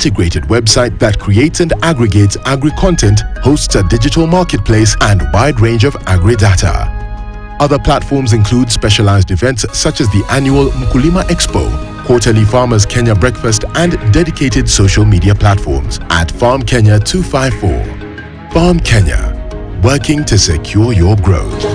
integrated website that creates and aggregates agri-content, hosts a digital marketplace, and wide range of agri-data. Other platforms include specialized events such as the annual Mkulima Expo, quarterly Farmers Kenya Breakfast, and dedicated social media platforms at Farm Kenya 254. Farm Kenya, working to secure your growth.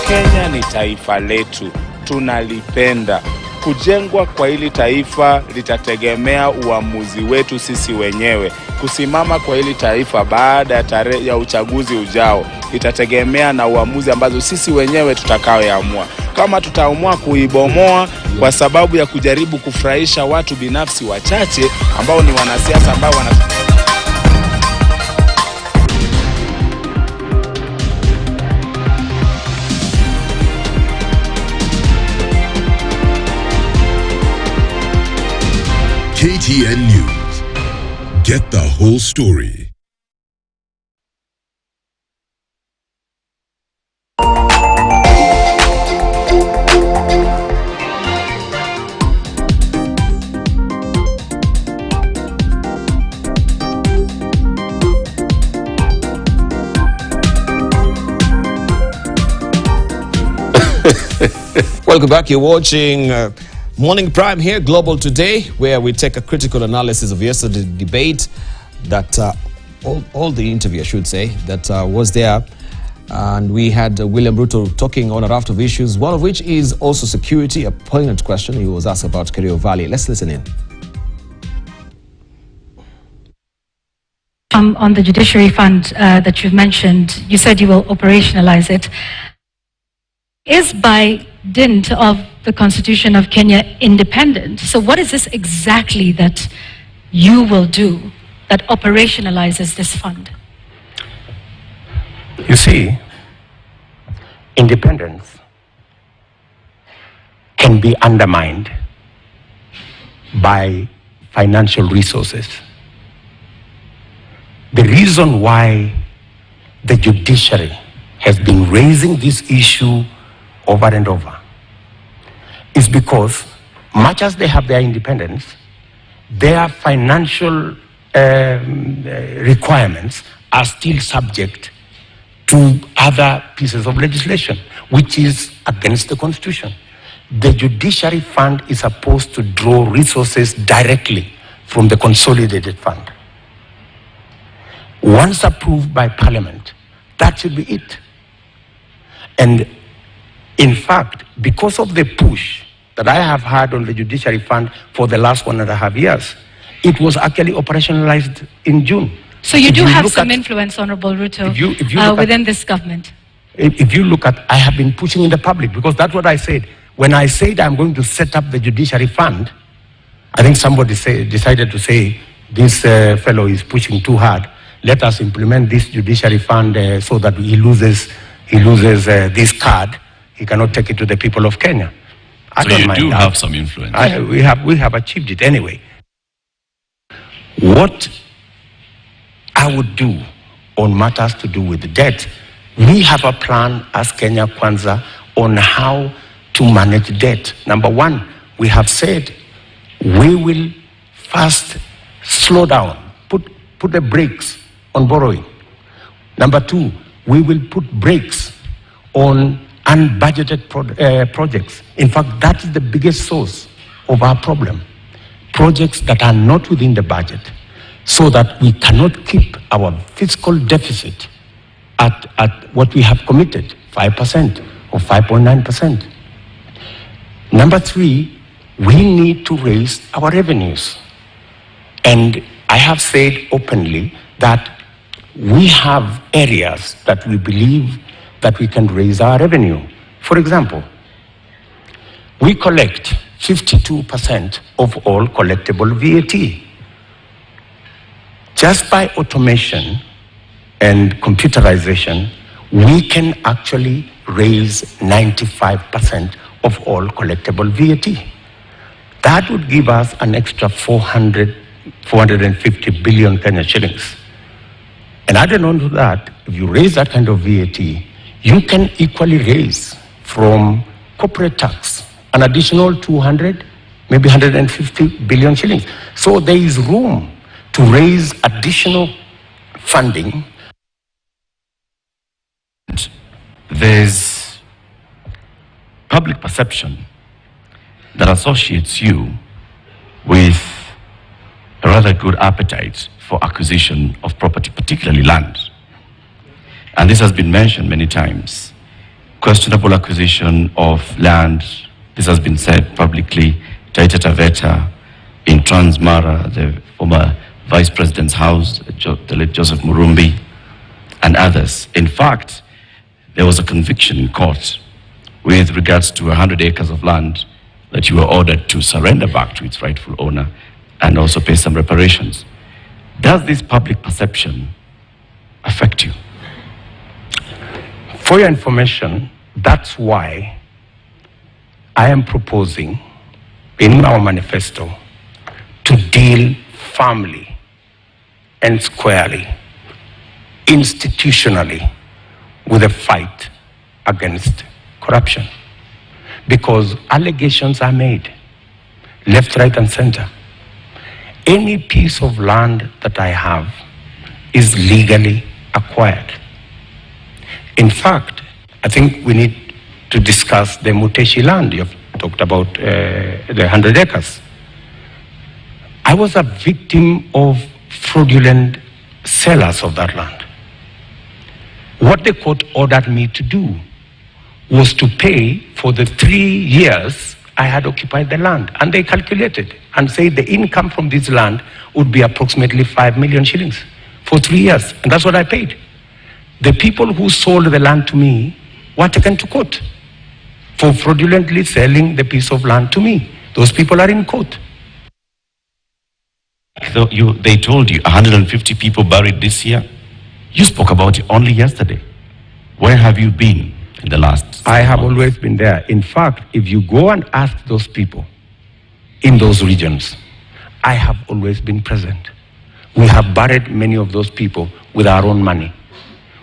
Kenya ni taifa letu, tunalipenda. Kujengwa kwa hili taifa litategemea uamuzi wetu sisi wenyewe. Kusimama kwa hili taifa baada ya tarehe ya uchaguzi ujao itategemea na uamuzi ambazo sisi wenyewe tutakaoamua. Kama tutaamua kuibomoa kwa sababu ya kujaribu kufurahisha watu binafsi wachache ambao ni wanasiasa ambao KTN News. Get the whole story. Welcome back. You're watching Morning Prime here, Global Today, where we take a critical analysis of yesterday's debate that all the interview, I should say, that was there. And we had William Ruto talking on a raft of issues, one of which is also security, a poignant question. He was asked about Kerio Valley. Let's listen in. On the judiciary fund that you've mentioned, you said you will operationalize it. Is by dint of the Constitution of Kenya independent? So what is this exactly that you will do that operationalizes this fund? You see, independence can be undermined by financial resources. The reason why the judiciary has been raising this issue over and over is because, much as they have their independence, their financial requirements are still subject to other pieces of legislation, which is against the Constitution. The judiciary fund is supposed to draw resources directly from the consolidated fund. Once approved by Parliament, that should be it. And in fact, because of the push that I have had on the judiciary fund for the last 1.5 years, it was actually operationalized in June. So you do have some influence, Honorable Ruto, within this government? If you look at, I have been pushing in the public, because that's what I said. When I said I'm going to set up the judiciary fund, I think somebody decided to say, this fellow is pushing too hard. Let us implement this judiciary fund so that he loses this card. He cannot take it to the people of Kenya. So you do have some influence. We have achieved it anyway. What I would do on matters to do with the debt, we have a plan as Kenya Kwanza on how to manage debt. Number one, we have said we will first slow down, put the brakes on borrowing. Number two, we will put brakes on unbudgeted projects. In fact, that is the biggest source of our problem. Projects that are not within the budget, so that we cannot keep our fiscal deficit at what we have committed, 5% or 5.9%. Number three, we need to raise our revenues. And I have said openly that we have areas that we believe that we can raise our revenue. For example, we collect 52% of all collectible VAT. Just by automation and computerization, we can actually raise 95% of all collectible VAT. That would give us an extra 450 billion Kenya shillings. And added on to that, if you raise that kind of VAT, you can equally raise from corporate tax an additional 200, maybe 150 billion shillings. So there is room to raise additional funding. There's public perception that associates you with a rather good appetite for acquisition of property, particularly land. And this has been mentioned many times. Questionable acquisition of land. This has been said publicly. Taita Taveta, in Transmara, the former Vice President's house, the late Joseph Murumbi, and others. In fact, there was a conviction in court with regards to 100 acres of land that you were ordered to surrender back to its rightful owner and also pay some reparations. Does this public perception affect you? For your information, that's why I am proposing in our manifesto to deal firmly and squarely, institutionally, with a fight against corruption. Because allegations are made, left, right, and center. Any piece of land that I have is legally acquired. In fact, I think we need to discuss the Muteshi land. You've talked about the 100 acres. I was a victim of fraudulent sellers of that land. What the court ordered me to do was to pay for the 3 years I had occupied the land. And they calculated and said the income from this land would be approximately 5 million shillings for 3 years. And that's what I paid. The people who sold the land to me were taken to court for fraudulently selling the piece of land to me. Those people are in court. So they told you 150 people buried this year. You spoke about it only yesterday. Where have you been in the last 6 I have months? always been there. In fact, if you go and ask those people in those regions, I have always been present. We have buried many of those people with our own money.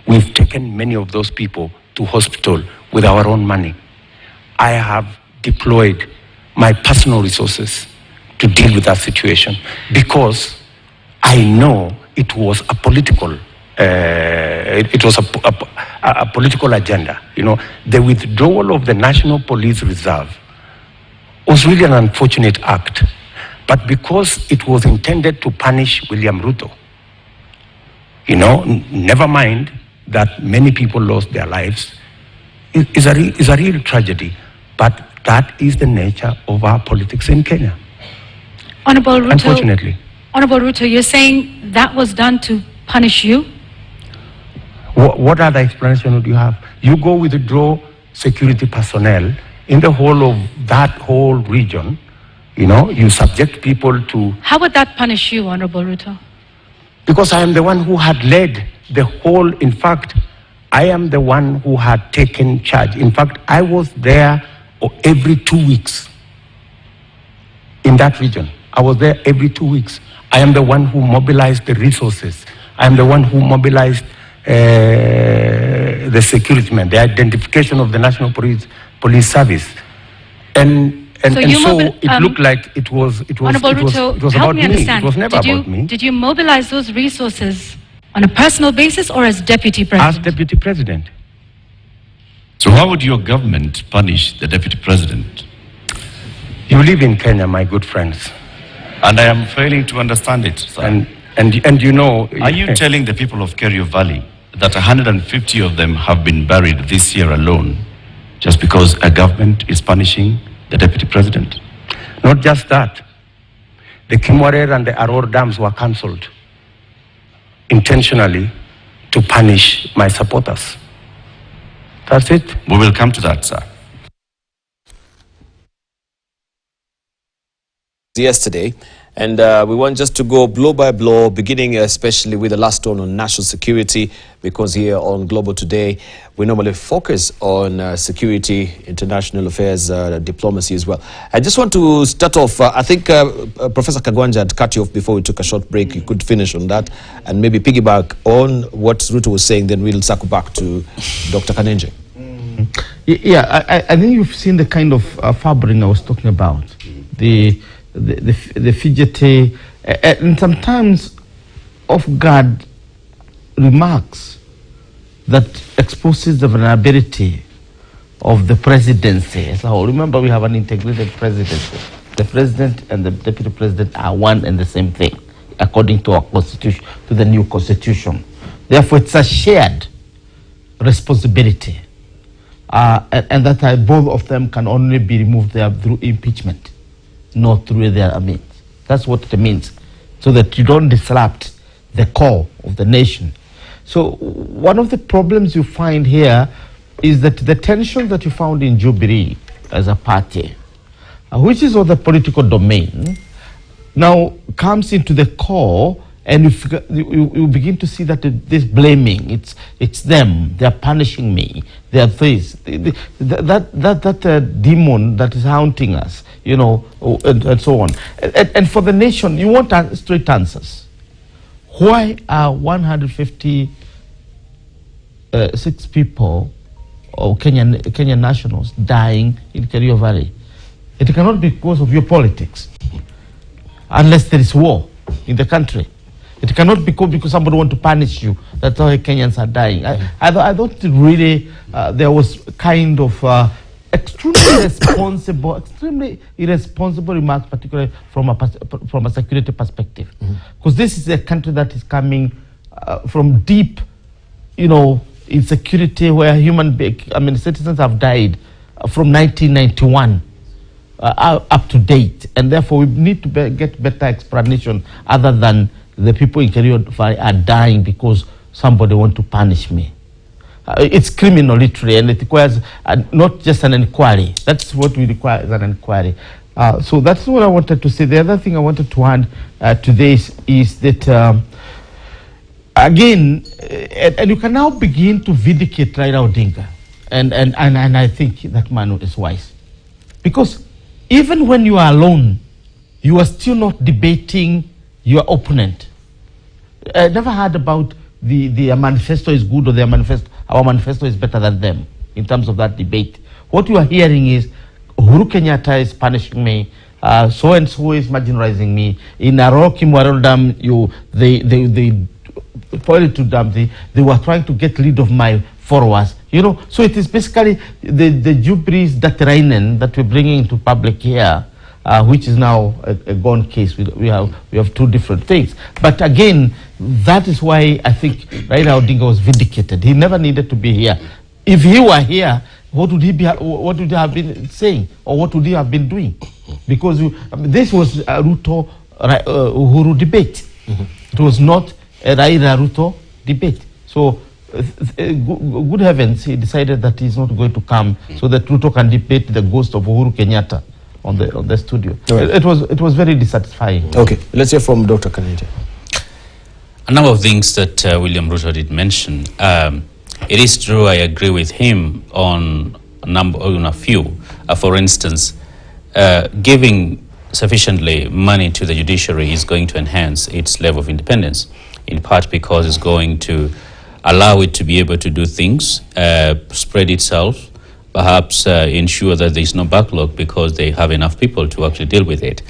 We've taken many of those people to hospital with our own money. I have deployed my personal resources to deal with that situation because I know it was a political a political agenda. You know, the withdrawal of the National Police Reserve was really an unfortunate act, but because it was intended to punish William Ruto, you know, never mind that many people lost their lives, is a real tragedy, but that is the nature of our politics in Kenya. Honorable Ruto, unfortunately. Honorable Ruto, you're saying that was done to punish you? What other explanation would you have? You go withdraw security personnel in the whole of that whole region, you know, you subject people to... How would that punish you, Honorable Ruto? Because I am the one who had led the whole, in fact, I am the one who had taken charge. In fact, I was there every 2 weeks in that region. I was there every 2 weeks. I am the one who mobilized the resources. I am the one who mobilized the security men, the identification of the National Police Service. And so it looked like it was about me. It was never about me. Did you mobilize those resources on a personal basis or as Deputy President? As Deputy President. So how would your government punish the Deputy President? You live in Kenya, my good friends. And I am failing to understand it, sir. And you know... Are you telling the people of Kerio Valley that 150 of them have been buried this year alone just because a government is punishing the Deputy President? Not just that. The Mwaure and the Aror dams were cancelled intentionally to punish my supporters. That's it. We will come to that, sir. Yesterday, And we want just to go blow by blow, beginning especially with the last one on national security, because here on Global Today, we normally focus on security, international affairs, diplomacy as well. I just want to start off, I think Professor Kagwanja had cut you off before we took a short break. You could finish on that and maybe piggyback on what Ruto was saying, then we'll circle back to Dr. Kanenje. Yeah, I think you've seen the kind of fabric I was talking about. The fidgety and sometimes off-guard remarks that exposes the vulnerability of the presidency as a whole. Remember, we have an integrated presidency. The president and the deputy president are one and the same thing, according to our constitution, to the new constitution. Therefore, it's a shared responsibility, and that both of them can only be removed through impeachment, not through their means. That's what it means, so that you don't disrupt the core of the nation. So one of the problems you find here is that the tension that you found in Jubilee as a party, which is of the political domain, now comes into the core, and you begin to see that this blaming, it's them, they're punishing me, they're this, that demon that is haunting us, you know, and so on. And for the nation, you want straight answers. Why are 156 people, or Kenyan nationals, dying in Kerio Valley? It cannot be because of your politics, unless there is war in the country. It cannot be because somebody wants to punish you. That's why Kenyans are dying. I thought really there was kind of extremely irresponsible remarks, particularly from a security perspective, because this is a country that is coming from deep, you know, insecurity, where citizens have died from 1991 up to date, and therefore we need to get better explanation other than the people in Kerio Valley are dying because somebody wants to punish me. It's criminal, literally, and it requires not just an inquiry. That's what we require, is an inquiry. So that's what I wanted to say. The other thing I wanted to add to this is that, again, and you can now begin to vindicate Raila Odinga, and I think that man is wise. Because even when you are alone, you are still not debating your opponent. I never heard about the manifesto is good or our manifesto is better than them in terms of that debate. What you are hearing is Uhuru Kenyatta is punishing me, so and so is marginalizing me. In Wahiga Mwaure Dam, they pointed to dam, they were trying to get rid of my followers. You know, so it is basically the Jubilee's Datirainen that we're bringing into public here, which is now a gone case. We have two different things. But again, that is why I think Raila Odinga was vindicated. He never needed to be here. If he were here, what would he have been saying, or what would he have been doing? Because this was a Ruto Uhuru debate. It was not a Raila Ruto debate. So good heavens, he decided that he's not going to come so that Ruto can debate the ghost of Uhuru Kenyatta on the studio. Right. It was very dissatisfying. Okay, let's hear from Dr. Kanenje. A number of things that William Ruto did mention. It is true, I agree with him on a few. For instance, giving sufficiently money to the judiciary is going to enhance its level of independence, in part because it's going to allow it to be able to do things, spread itself, perhaps ensure that there is no backlog because they have enough people to actually deal with it.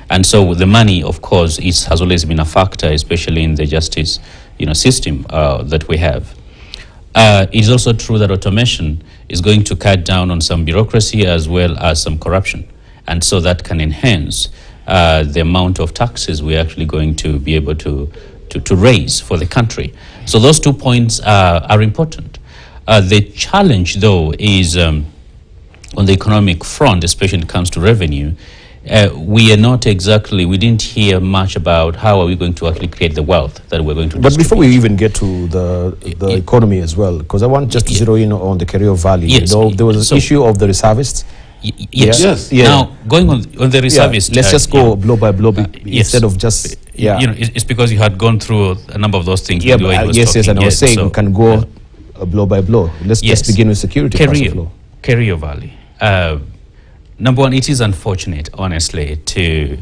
And so the money, of course, has always been a factor, especially in the justice system that we have. It is also true that automation is going to cut down on some bureaucracy as well as some corruption. And so that can enhance the amount of taxes we're actually going to be able to raise for the country. So those 2 points are important. The challenge, though, is on the economic front, especially when it comes to revenue. We didn't hear much about how are we going to actually create the wealth that we're going to distribute. But before we even get to the economy as well, because I want just to zero in on the Kerio Valley. Yes, there was an issue of the reservists Yes. Yeah. Now, going on the reservist. Let's just go blow by blow instead of just it's because you had gone through a number of those things. Yeah, but, yes, and I was saying we can go blow by blow. Let's just begin with security. Kerio Valley. Number one, it is unfortunate, honestly, to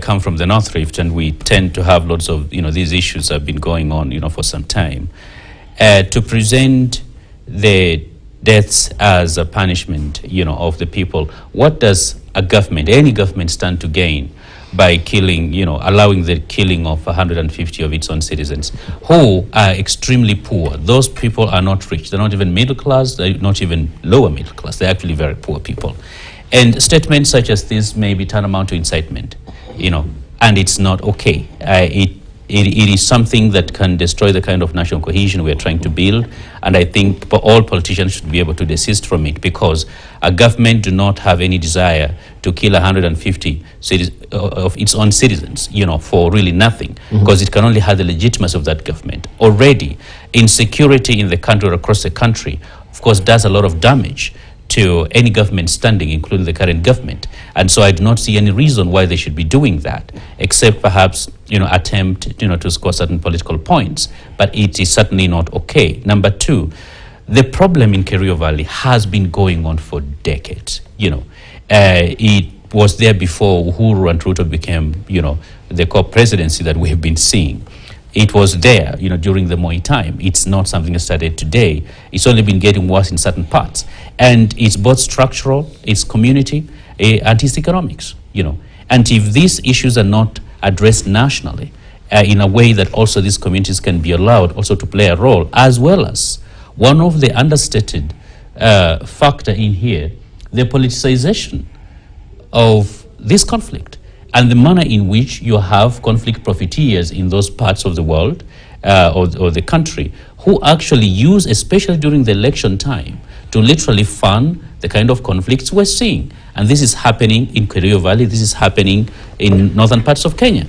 come from the North Rift, and we tend to have lots of these issues have been going on for some time. To present the deaths as a punishment of the people, what does any government stand to gain by killing, allowing the killing of 150 of its own citizens who are extremely poor? Those people are not rich. They're not even middle class. They're not even lower middle class. They're actually very poor people. And statements such as this may be tantamount to incitement, and it's not okay. It is something that can destroy the kind of national cohesion we're trying to build, and I think all politicians should be able to desist from it, because a government do not have any desire to kill 150 of its own citizens, for really nothing, because it can only have the legitimacy of that government. Already, insecurity in the country or across the country, of course, does a lot of damage to any government standing, including the current government. And so I do not see any reason why they should be doing that, except perhaps, attempt, to score certain political points. But it is certainly not okay. Number two, the problem in Kerio Valley has been going on for decades. It was there before Uhuru and Ruto became, the co-presidency that we have been seeing. It was there, during the Moi time. It's not something that started today. It's only been getting worse in certain parts. And it's both structural, it's community, and it's economics, And if these issues are not addressed nationally, in a way that also these communities can be allowed also to play a role, as well as one of the understated factor in here, the politicization of this conflict, and the manner in which you have conflict profiteers in those parts of the world or the country who actually use, especially during the election time, to literally fund the kind of conflicts we're seeing. And this is happening in Kerio Valley, this is happening in northern parts of Kenya.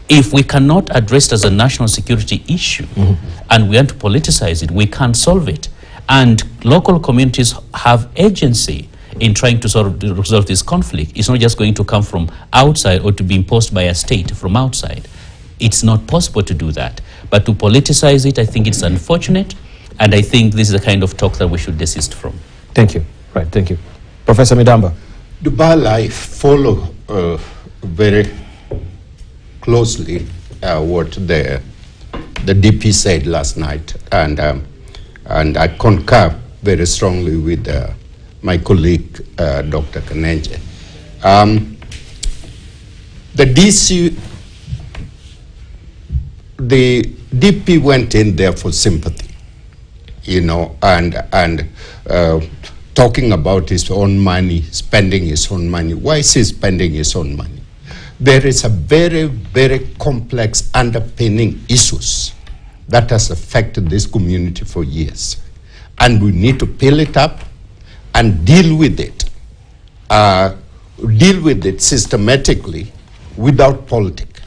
If we cannot address it as a national security issue and we want to politicize it, we can't solve it. And local communities have agency in trying to sort of resolve this conflict. It's not just going to come from outside or to be imposed by a state from outside. It's not possible to do that. But to politicize it, I think it's unfortunate, and I think this is the kind of talk that we should desist from. Thank you. Right, thank you. Professor Midamba. Dubai, I follow very closely what the DP said last night, and I concur very strongly with my colleague, Dr. Kanenje. The DP went in there for sympathy, and talking about his own money, spending his own money. Why is he spending his own money? There is a very, very complex underpinning issues that has affected this community for years. And we need to peel it up and deal with it systematically without politics.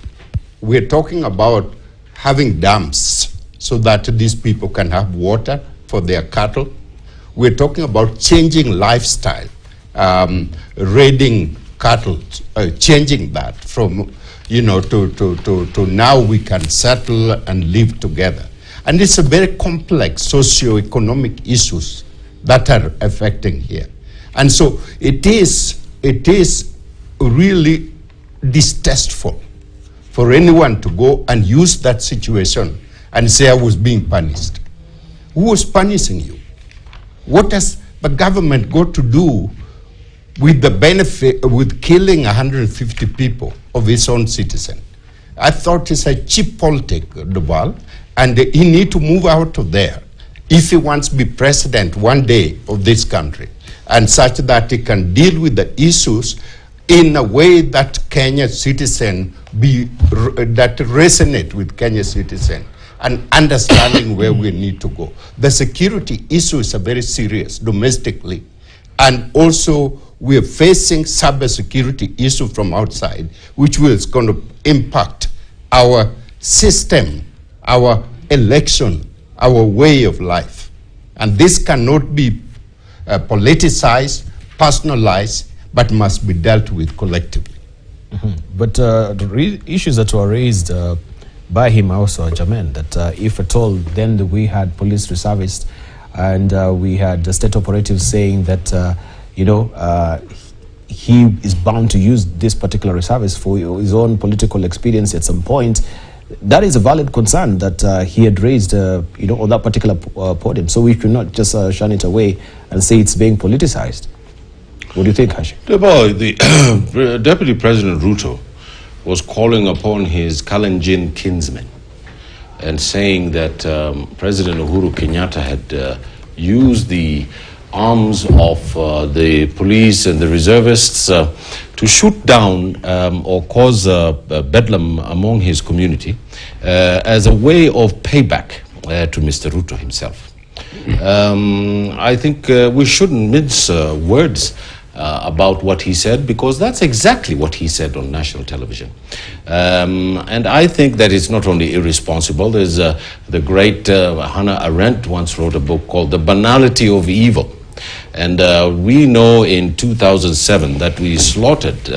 We're talking about having dams so that these people can have water for their cattle. We're talking about changing lifestyle, raiding cattle, changing that from, to now we can settle and live together. And it's a very complex socio-economic issues that are affecting here. And so it is really distasteful for anyone to go and use that situation and say I was being punished. Who was punishing you? What has the government got to do with the benefit, with killing 150 people of its own citizen? I thought it's a cheap politic, Duval, and he need to move out of there if he wants to be president one day of this country, and such that he can deal with the issues in a way that Kenya citizen that resonate with Kenya citizen and understanding where we need to go. The security issues are very serious domestically, and also we are facing cyber security issue from outside, which is going to impact our system, our election, our way of life. And this cannot be politicized personalized, but must be dealt with collectively. But the issues that were raised by him also, Jermaine, that if at all, then we had police reservists and we had the state operatives saying that, he is bound to use this particular reservist for his own political experience at some point. That is a valid concern that he had raised, on that particular podium. So we should not just shun it away and say it's being politicized. What do you think, Hashi? The Deputy President Ruto was calling upon his Kalenjin kinsmen and saying that President Uhuru Kenyatta had used the arms of the police and the reservists to shoot down or cause bedlam among his community as a way of payback to Mr. Ruto himself. I think we shouldn't mince words about what he said, because that's exactly what he said on national television. And I think that it's not only irresponsible. There's the great Hannah Arendt once wrote a book called The Banality of Evil. And we know in 2007 that we slaughtered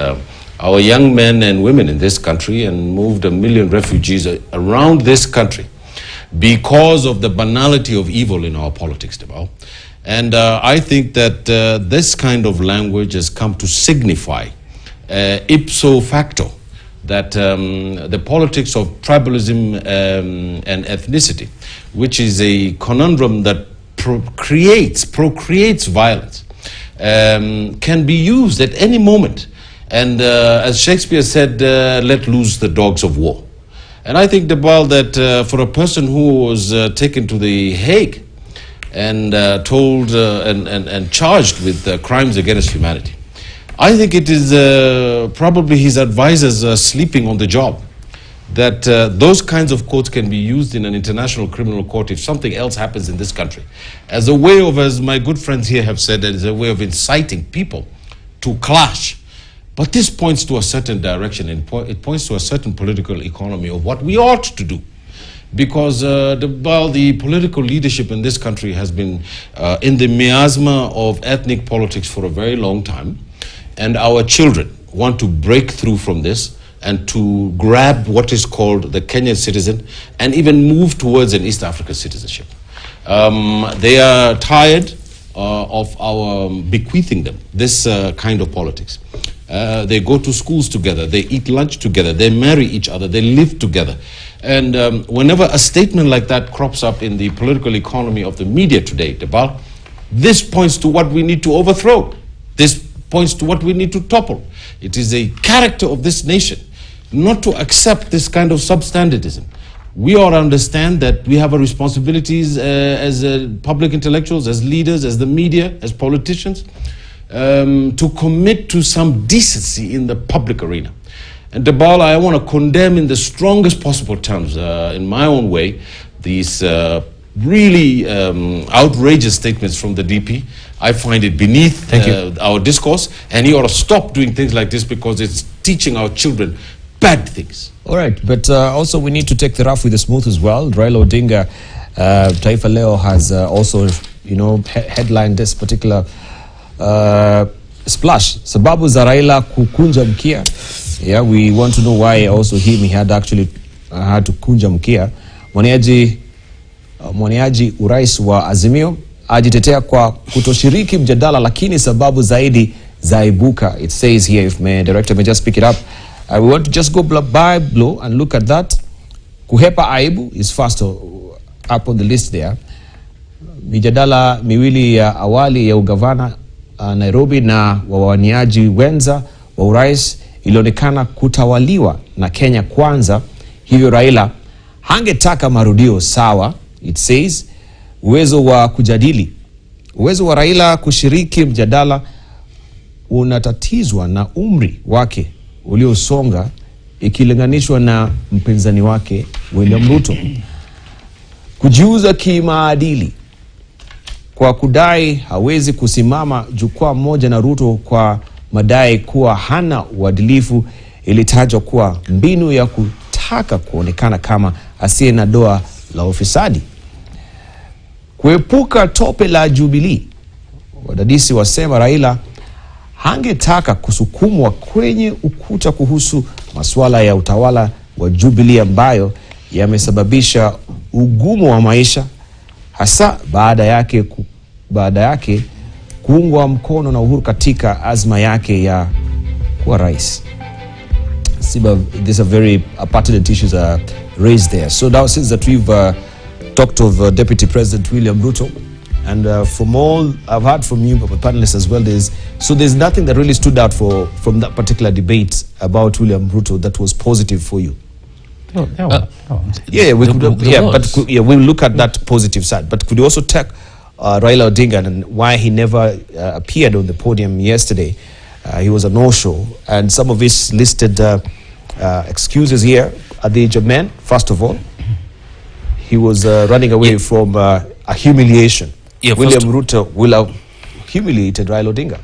our young men and women in this country and moved 1 million refugees around this country because of the banality of evil in our politics, Debao. And I think that this kind of language has come to signify ipso facto that the politics of tribalism and ethnicity, which is a conundrum that procreates violence, can be used at any moment. And as Shakespeare said, let loose the dogs of war. And I think, Debal, that for a person who was taken to the Hague and told and charged with crimes against humanity, I think it is probably his advisors sleeping on the job, that those kinds of courts can be used in an international criminal court if something else happens in this country, as a way of, as my good friends here have said, as a way of inciting people to clash. But this points to a certain direction, and it points to a certain political economy of what we ought to do. Because the political leadership in this country has been in the miasma of ethnic politics for a very long time, and our children want to break through from this and to grab what is called the Kenyan citizen and even move towards an East African citizenship. They are tired of our bequeathing them this kind of politics. They go to schools together, they eat lunch together, they marry each other, they live together. And whenever a statement like that crops up in the political economy of the media today, Debal, this points to what we need to overthrow. This points to what we need to topple. It is a character of this nation not to accept this kind of substandardism. We ought to understand that we have a responsibilities as public intellectuals, as leaders, as the media, as politicians, to commit to some decency in the public arena. And Debal, I want to condemn in the strongest possible terms, in my own way, these really outrageous statements from the DP. I find it beneath our discourse, and he ought to stop doing things like this because it's teaching our children bad things. All right, but also we need to take the rough with the smooth as well. Raila Odinga, Taifa Leo has also, headlined this particular splash. Sababu za Raila kukunja mkia. Yeah, we want to know why also he had actually had to kunja mkia. Mwaniaji urais wa Azimio ajitetea kwa kutoshiriki mjadala, lakini sababu zaidi zaibuka. It says here, if my director may just pick it up. We want to just go by blow and look at that. Kuhepa aibu is first up on the list there. Mijadala miwili ya awali ya ugavana Nairobi na wawaniaji wenza wa urais ilionekana kutawaliwa na Kenya Kwanza, hivyo Raila hangetaka marudio sawa. It says uwezo wa Raila kushiriki mjadala unatatizwa na umri wake uliosonga ikilinganishwa na mpinzani wake William Ruto. Kujiuza kimaadili kwa kudai hawezi kusimama jukwaa moja na Ruto kwa madai kuwa hana uadilifu ilitajwa kuwa mbinu ya kutaka kuonekana kama asiye na doa la ufisadi. Kuepuka tope la Jubilee, wadadisi wasema Raila hangetaka kusukumwa kwenye ukuta kuhusu masuala ya utawala wa Jubilee ambayo yamesababisha ugumu wa maisha, hasa baada yake kuungwa mkono na Uhuru katika azma yake ya kuwa rais. These are very pertinent issues raised there. So now, since that we've talked of Deputy President William Ruto, and from all I've heard from you, but panelists as well, there's nothing that really stood out from that particular debate about William Ruto that was positive for you. We'll look at that positive side. But could you also take Raila Odinga and why he never appeared on the podium yesterday? He was a no-show, and some of his listed excuses here at the age of man. First of all, he was running away from a humiliation. William Ruto will have humiliated Raila Odinga.